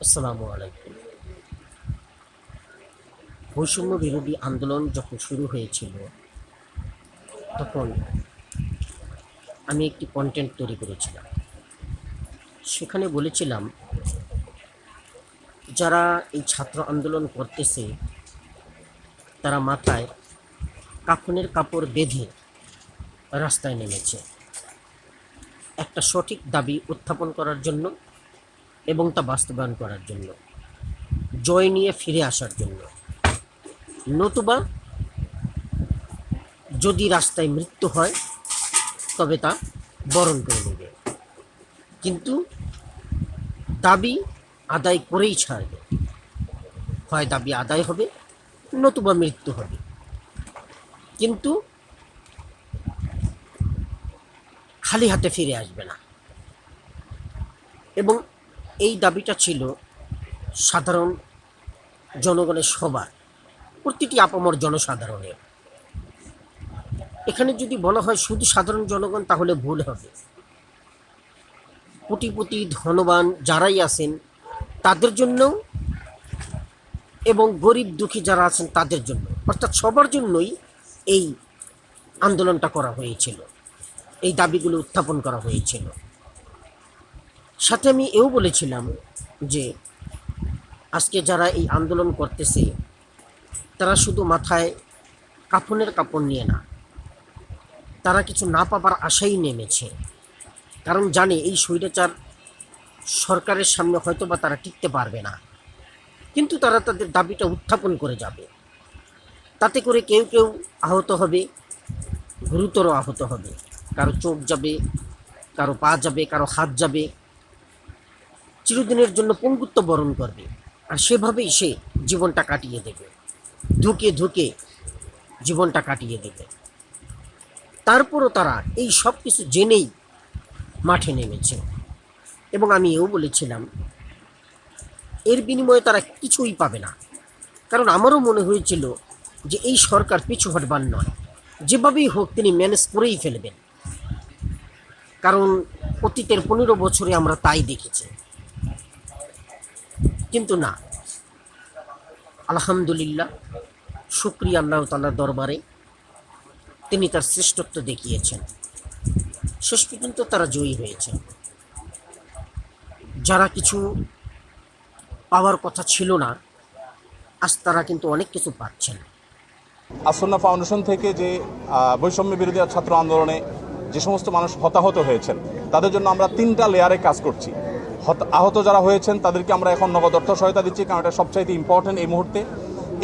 আসসালামু আলাইকুম। বৈষম্য বিরোধী আন্দোলন যখন শুরু হয়েছিল তখন আমি একটি কন্টেন্ট তৈরি করেছিলাম। সেখানে বলেছিলাম, যারা এই ছাত্র আন্দোলন করতেছে তারা মাথায় কাফনের কাপড় বেঁধে রাস্তায় নেমেছে একটা সঠিক দাবি উত্থাপন করার জন্য এবং তা বাস্তবায়ন করার জন্য, জয় নিয়ে ফিরে আসার জন্য। নতুবা যদি রাস্তায় মৃত্যু হয় তবে তা বরণ করে নেবে, কিন্তু দাবি আদায় করেই ছাড়বে। হয় দাবি আদায় হবে, নতুবা মৃত্যু হবে, কিন্তু খালি হাতে ফিরে আসবে না। এবং এই দাবিটা ছিল সাধারণ জনগণের, সবার, প্রতিটি আপামর জনসাধারণের। এখানে যদি বলা হয় শুধু সাধারণ জনগণ তাহলে ভুল হবে। কোটিপতি ধনবান যারাই আছেন তাদের জন্যও, এবং গরিব দুঃখী যারা আছেন তাদের জন্য, অর্থাৎ সবার জন্যই এই আন্দোলনটা করা হয়েছিল, এই দাবিগুলো উত্থাপন করা হয়েছিল। সাথে আমি এও বলেছিলাম যে আজকে যারা এই আন্দোলন করতেছে তারা শুধু মাথায় কাফনের কাপড় নিয়ে না, তারা কিছু না পাবার আশাই নেমেছে। কারণ জানে এই স্বৈরাচার সরকারের সামনে হয়তো বা তারা টিকতে পারবে না, কিন্তু তারা তাদের দাবিটা উত্থাপন করে যাবে। তাতে করে কেউ কেউ আহত হবে, গুরুতর আহত হবে, কারো চোখ যাবে, কারো পা যাবে, কারো হাত যাবে, চিরদিনের জন্য পঙ্গুত্ব বরণ করবে। আর সেভাবেই সে জীবনটা কাটিয়ে দেবে, ধুকে ধুকে জীবনটা কাটিয়ে দেবে। তারপরও তারা এই সব কিছু জেনেই মাঠে নেমেছে। এবং আমি এও বলেছিলাম, এর বিনিময়ে তারা কিছুই পাবে না। কারণ আমারও মনে হয়েছিল যে এই সরকার পিছু হটবার নয়, যেভাবেই হোক তিনি ম্যানেজ করেই ফেলবেন। কারণ অতীতের 15 বছরে আমরা তাই দেখেছি। কিন্তু না, আলহামদুলিল্লাহ, শুকরিয়া আল্লাহ তাআলার দরবারে, তিনি তার শ্রেষ্ঠত্ব দেখিয়েছেন। শেষ পর্যন্ত তারা জয়ী হয়েছে। যারা কিছু পাওয়ার কথা ছিল না, আজ তারা কিন্তু অনেক কিছু পাচ্ছেন। আসন্না ফাউন্ডেশন থেকে যে বৈষম্য বিরোধী ছাত্র আন্দোলনে যে সমস্ত মানুষ হতাহত হয়েছেন তাদের জন্য আমরা 3টা লেয়ারে কাজ করছি। আহত যারা হয়েছেন তাদেরকে আমরা এখন নগদ অর্থ সহায়তা দিচ্ছি, কারণ এটা সবচাইতে ইম্পর্টেন্ট এই মুহূর্তে।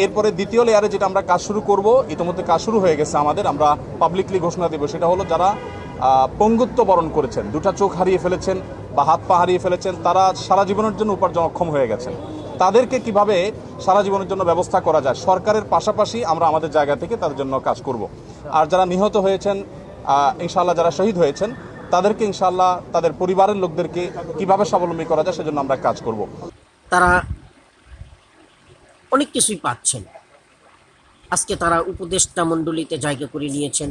এরপরে দ্বিতীয় লেয়ারে যেটা আমরা কাজ শুরু করব, ইতিমধ্যে কাজ শুরু হয়ে গেছে আমাদের, আমরা পাবলিকলি ঘোষণা দেব, সেটা হলো যারা পঙ্গুত্ব বরণ করেছেন, 2টা চোখ হারিয়ে ফেলেছেন বা হাত পা হারিয়ে ফেলেছেন, তারা সারা জীবনের জন্য উপার্জনক্ষম হয়ে গেছেন, তাদেরকে কিভাবে সারা জীবনের জন্য ব্যবস্থা করা যায়, সরকারের পাশাপাশি আমরা আমাদের জায়গা থেকে তাদের জন্য কাজ করব। আর যারা নিহত হয়েছেন, ইনশাআল্লাহ যারা শহীদ হয়েছেন, তাদেরকে ইনশাআল্লাহ তাদের পরিবারের লোকদেরকে কিভাবে স্বাবলম্বী করা যায় সেজন্য আমরা কাজ করব। তারা অনেক কিছুই পাচ্ছেন। আজকে তারা উপদেষ্টা মণ্ডলীতে জায়গা করে নিয়েছেন।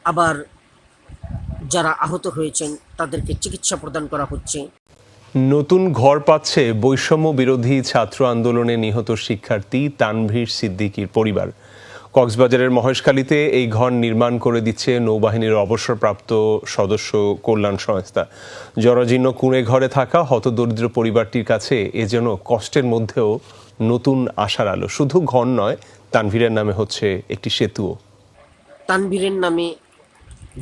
আবার যারা আহত হয়েছেন তাদেরকে চিকিৎসা প্রদান করা হচ্ছে। নতুন ঘর পাচ্ছে বৈষম্য বিরোধী ছাত্র আন্দোলনে নিহত শিক্ষার্থী তানভীর সিদ্দিকীর পরিবার। কক্সবাজারের মহেশখালীতে এই ঘর নির্মাণ করে দিচ্ছে নৌবাহিনীর অবসরপ্রাপ্ত সদস্য কল্যাণ সংস্থা। জরাজীর্ণ কুঁড়ে ঘরে থাকা হতদরিদ্র পরিবারটির কাছে এ যেন কষ্টের মধ্যেও নতুন আশার আলো। শুধু ঘর নয়, তানভীরের নামে হচ্ছে একটি সেতুও। তানভীরের নামে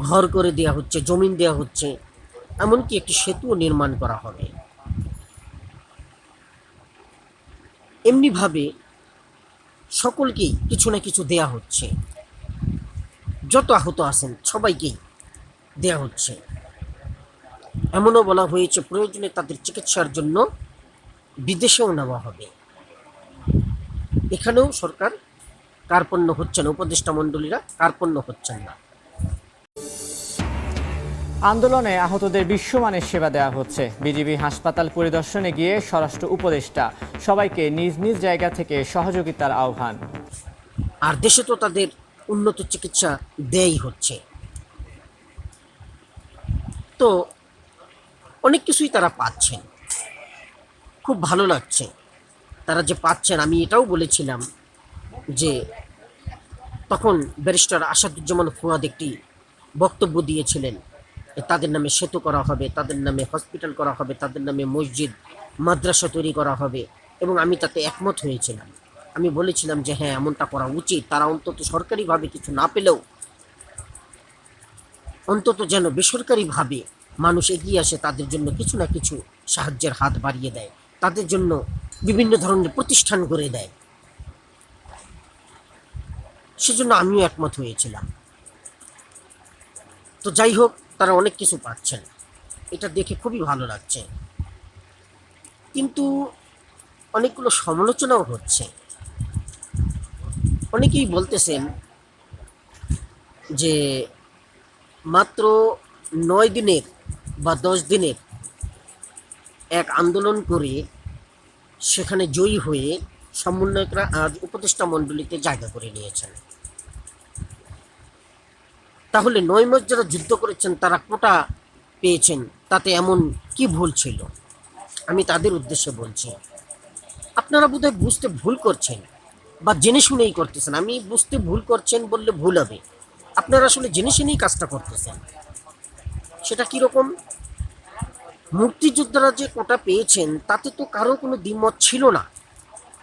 ঘর করে দেওয়া হচ্ছে, জমিন দেওয়া হচ্ছে, এমনকি একটি সেতুও নির্মাণ করা হবে। এমনিভাবে সকলকেই কিছু না কিছু দেয়া হচ্ছে। যত আহত আছেন সবাইকেই দেয়া হচ্ছে। এমনও বলা হয়েছে প্রয়োজনে তাদের চিকিৎসার জন্য বিদেশেও নেওয়া হবে। এখানেও সরকার কার্পণ্য হচ্ছে না, উপদেষ্টা মণ্ডলীরা কার্পণ্য হচ্ছেন না। আন্দোলনে আহতদের বিশ্বমানের সেবা দেওয়া হচ্ছে। বিজিবি হাসপাতাল পরিদর্শনে গিয়ে স্বরাষ্ট্র উপদেষ্টা সবাইকে নিজ নিজ জায়গা থেকে সহযোগিতার আহ্বান। আর দেশে তো তাদের উন্নত চিকিৎসা দেয়াই হচ্ছে। তো অনেক কিছুই তারা পাচ্ছেন, খুব ভালো লাগছে তারা যে পাচ্ছেন। আমি এটাও বলেছিলাম যে তখন ব্যারিস্টার আসাদুজ্জামান ফুয়াদ একটি বক্তব্য দিয়েছিলেন, তাদের নামে সেতু করা হবে, তাদের নামে হসপিটাল করা হবে, তাদের নামে মসজিদ মাদ্রাসা তৈরি করা হবে, এবং আমি তাতে একমত হয়েছিলাম। আমি বলেছিলাম যে হ্যাঁ, এমনটা করা উচিত। তারা অন্তত সরকারিভাবে কিছু না পেলেও অন্তত যেন বেসরকারিভাবে মানুষ এগিয়ে আসে, তাদের জন্য কিছু না কিছু সাহায্যের হাত বাড়িয়ে দেয়, তাদের জন্য বিভিন্ন ধরনের প্রতিষ্ঠান গড়ে দেয়। সেজন্য আমিও একমত হয়েছিলাম। তো যাই হোক, তারা অনেক কিছু পাচ্ছেন, এটা দেখে খুবই ভালো লাগছে। কিন্তু অনেকগুলো সমালোচনাও হচ্ছে। অনেকেই বলতেছেন যে মাত্র 9 দিনের বা 10 দিনের এক আন্দোলন করে সেখানে জয়ী হয়ে সমন্বয়করা আজ উপদেষ্টা মণ্ডলীতে জায়গা করে নিয়েছেন। তাহলে 9 মাস যারা যুদ্ধ করেছেন তারা কোটা পেয়েছেন, তাতে এমন কি ভুল ছিল? আমি তাদের উদ্দেশ্যে বলছি, আপনারা বোধহয় বুঝতে ভুল করছেন বা জেনে শুনেই করতেছেন। আমি বুঝতে ভুল করছেন বললে ভুল হবে, আপনারা আসলে জেনে শুনেই কাজটা করতেছেন। সেটা কীরকম? মুক্তিযোদ্ধারা যে কোটা পেয়েছেন তাতে তো কারো কোনো দ্বিমত ছিল না।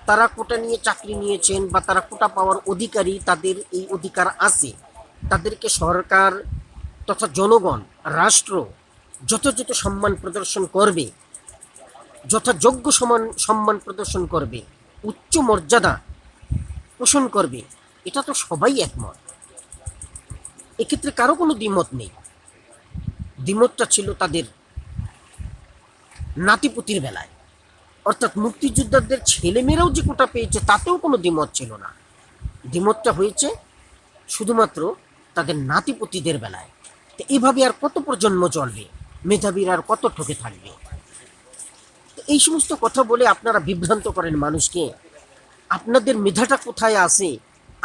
তারা কোটা নিয়ে চাকরি নিয়েছেন বা তারা কোটা পাওয়ার অধিকারী, তাদের এই অধিকার আছে। তাদেরকে সরকার তথা জনগণ, রাষ্ট্র যথাযথ সম্মান প্রদর্শন করবে, যথাযোগ্য সম্মান প্রদর্শন করবে, উচ্চ মর্যাদা পোষণ করবে, এটা তো সবাই একমত। এক্ষেত্রে কারো কোনো দ্বিমত নেই। দ্বিমতটা ছিল তাদের নাতিপুতির বেলায়, অর্থাৎ মুক্তিযোদ্ধাদের ছেলেমেয়েরাও যে কোটা পেয়েছে তাতেও কোনো দ্বিমত ছিল না। দ্বিমতটা হয়েছে শুধুমাত্র তাদের নাতিপুতিদের বেলায়। তো এইভাবে আর কত প্রজন্ম চলবে? মেধাবীরা আর কত ঠকে থাকবে? এই সমস্ত কথা বলে আপনারা বিভ্রান্ত করেন মানুষকে। আপনাদের মেধাটা কোথায় আছে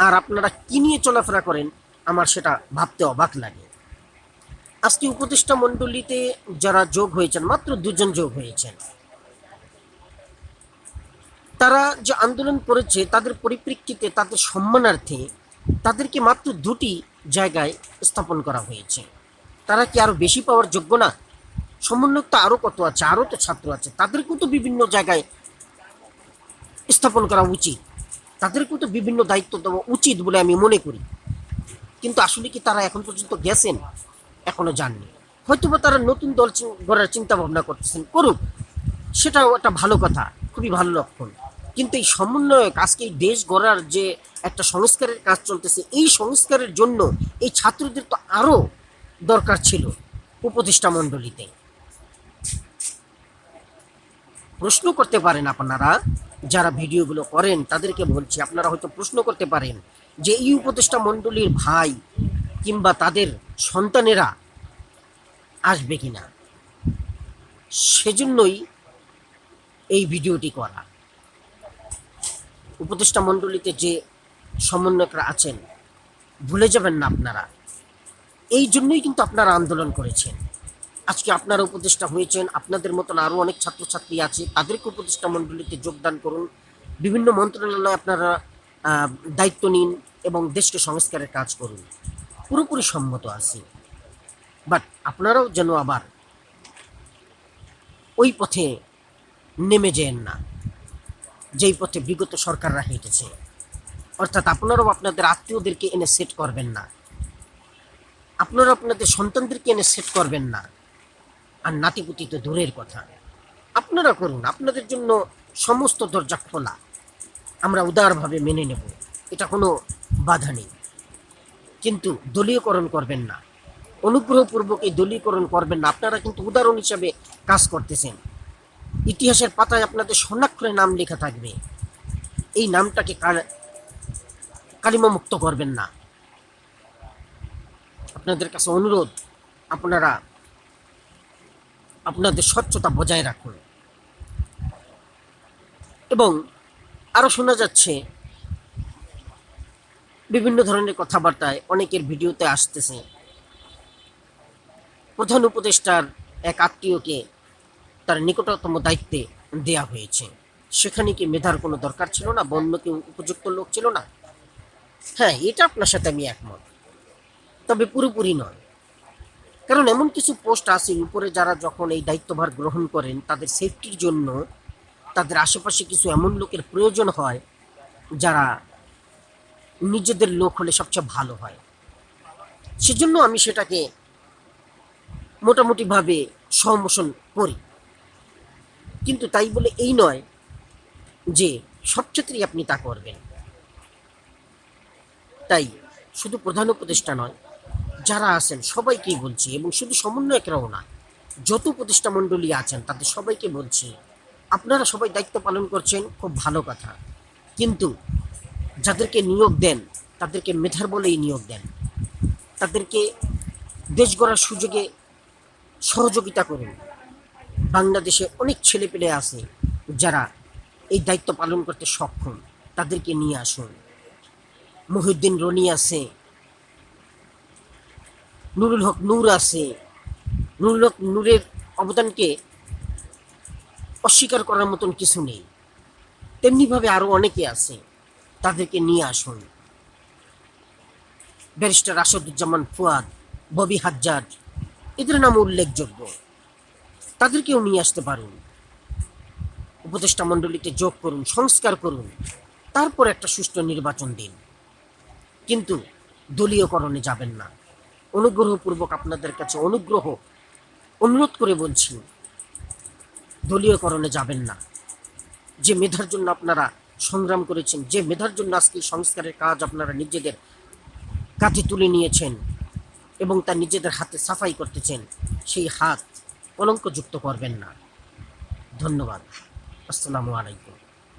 আর আপনারা কি নিয়ে চলাফেরা করেন, আমার সেটা ভাবতে অবাক লাগে। আজকে উপদেষ্টা মণ্ডলীতে যারা যোগ হয়েছেন, মাত্র 2 জন যোগ হয়েছেন। তারা যে আন্দোলন করেছে তাদের পরিপ্রেক্ষিতে, তাদের সম্মানার্থে তাদেরকে মাত্র 2টি জায়গায় স্থাপন করা হয়েছে। তারা কি আরো বেশি পাওয়ার যোগ্য না? সমন্বয়ক তো আরো কত আছে, আরো তো ছাত্র আছে, তাদেরকেও তো বিভিন্ন জায়গায় স্থাপন করা উচিত, তাদেরকেও তো বিভিন্ন দায়িত্ব দেওয়া উচিত বলে আমি মনে করি। কিন্তু আসলে কি তারা এখন পর্যন্ত গেছেন? এখনো যাননি। হয়তোবা তারা নতুন দল গড়ার চিন্তা ভাবনা করতেছেন, করুক, সেটাও একটা ভালো কথা, খুবই ভালো লক্ষণ। কিন্তু এই সমন্বয়ক, আজকে এই দেশ গড়ার যে একটা সংস্কারের কাজ চলতেছে, এই সংস্কারের জন্য এই ছাত্রদের তো আরো দরকার ছিল উপদেষ্টা মণ্ডলীতে। প্রশ্ন করতে পারেন আপনারা, যারা ভিডিওগুলো করেন তাদেরকে বলছি, আপনারা হয়তো প্রশ্ন করতে পারেন যে এই উপদেষ্টা মণ্ডলীর ভাই কিংবা তাদের সন্তানেরা আসবে কিনা। সেজন্যই এই ভিডিওটি করা। উপদেষ্টা মণ্ডলীতে যে সমন্বয়করা আছেন, ভুলে যাবেন না আপনারা। এই জন্যই কিন্তু আপনারা আন্দোলন করেছেন। আজকে আপনারা উপদেষ্টা হয়েছেন, আপনাদের মতন আরও অনেক ছাত্রছাত্রী আছে, তাদেরকে উপদেষ্টা মণ্ডলীতে যোগদান করুন। বিভিন্ন মন্ত্রণালয়ে আপনারা দায়িত্ব নিন এবং দেশকে সংস্কারের কাজ করুন। পুরোপুরি সম্মত আছি, বাট আপনারাও যেন আবার ওই পথে নেমে যেন না যেই পথে বিগত সরকাররা হেঁটেছে। অর্থাৎ আপনারাও আপনাদের আত্মীয়দেরকে এনে সেট করবেন না, আপনারা আপনাদের সন্তানদেরকে এনে সেট করবেন না। আর নাতিপুতি তো দূরের কথা, আপনারা করুন, আপনাদের জন্য সমস্ত দরজা খোলা, আমরা উদারভাবে মেনে নেব, এটা কোনো বাধা নেই। কিন্তু দলীয়করণ করবেন না, অনুগ্রহপূর্বক এই দলীয়করণ করবেন না। আপনারা কিন্তু উদাহরণ হিসাবে কাজ করতেছেন, ইতিহাসের পাতায় আপনাদের স্বর্ণাক্ষরে নাম লেখা থাকবে। এই নামটাকে কালিমা মুক্ত করবেন না। আপনাদের কাছে অনুরোধ, আপনারা আপনাদের স্বচ্ছতা বজায় রাখুন। এবং আরও শোনা যাচ্ছে বিভিন্ন ধরনের কথাবার্তায়, অনেকের ভিডিওতে আসতেছে প্রধান উপদেষ্টার এক আত্মীয়কে তার নিকটতম দায়িত্বে দেয়া হয়েছে। সেখানে কি মেধার কোনো দরকার ছিল না, বা অন্য কেউ উপযুক্ত লোক ছিল না? হ্যাঁ, এটা আপনার সাথে আমি একমত, তবে পুরোপুরি নয়। কারণ এমন কিছু পোস্ট আছে উপরে, যারা যখন এই দায়িত্বভার গ্রহণ করেন তাদের সেফটির জন্য তাদের আশেপাশে কিছু এমন লোকের প্রয়োজন হয় যারা নিজেদের লোক হলে সবচেয়ে ভালো হয়। সেজন্য আমি সেটাকে মোটামুটিভাবে সমর্থন করি। কিন্তু তাই বলে এই নয় যে সব ক্ষেত্রেই আপনি তা করবেন। তাই শুধু প্রধান উপদেষ্টা নয়, যারা আছেন সবাইকেই বলছি, এবং শুধু সমন্বয়করাও না, যত উপদেষ্টা মণ্ডলী আছেন তাদের সবাইকে বলছি, আপনারা সবাই দায়িত্ব পালন করছেন, খুব ভালো কথা, কিন্তু যাদেরকে নিয়োগ দেন তাদেরকে মেধার বলেই নিয়োগ দেন, তাদেরকে দেশ গড়ার সুযোগে সহযোগিতা করুন। বাংলাদেশে অনেক ছেলেপেলে আছে যারা এই দায়িত্ব পালন করতে সক্ষম, তাদেরকে নিয়ে আসুন। মহিউদ্দিন রনি আছে, নুরুল হক নূর আছে। নুরুল হক নূরের অবদানকে অস্বীকার করার মতন কিছু নেই। তেমনিভাবে আরও অনেকে আছে, তাদেরকে নিয়ে আসুন। ব্যারিস্টার আসাদুজ্জামান ফুয়াদ, ববি হাজ্জাজ, এদের নাম উল্লেখযোগ্য, তাদেরকেও নিয়ে আসতে পারুন। উপদেষ্টা মণ্ডলীতে যোগ করুন, সংস্কার করুন, তারপর একটা সুষ্ঠু নির্বাচন দিন। কিন্তু দলীয়করণে যাবেন না। অনুগ্রহপূর্বক আপনাদের কাছে অনুরোধ করে বলছি, দলীয়করণে যাবেন না। যে মেধার জন্য আপনারা সংগ্রাম করেছেন, যে মেধার জন্য আজকে সংস্কারের কাজ আপনারা নিজেদের কাঁধে তুলে নিয়েছেন এবং তা নিজেদের হাতে সাফাই করতেছেন, সেই হাত কলঙ্কযুক্ত করবেন না। ধন্যবাদ। আসসালামু আলাইকুম।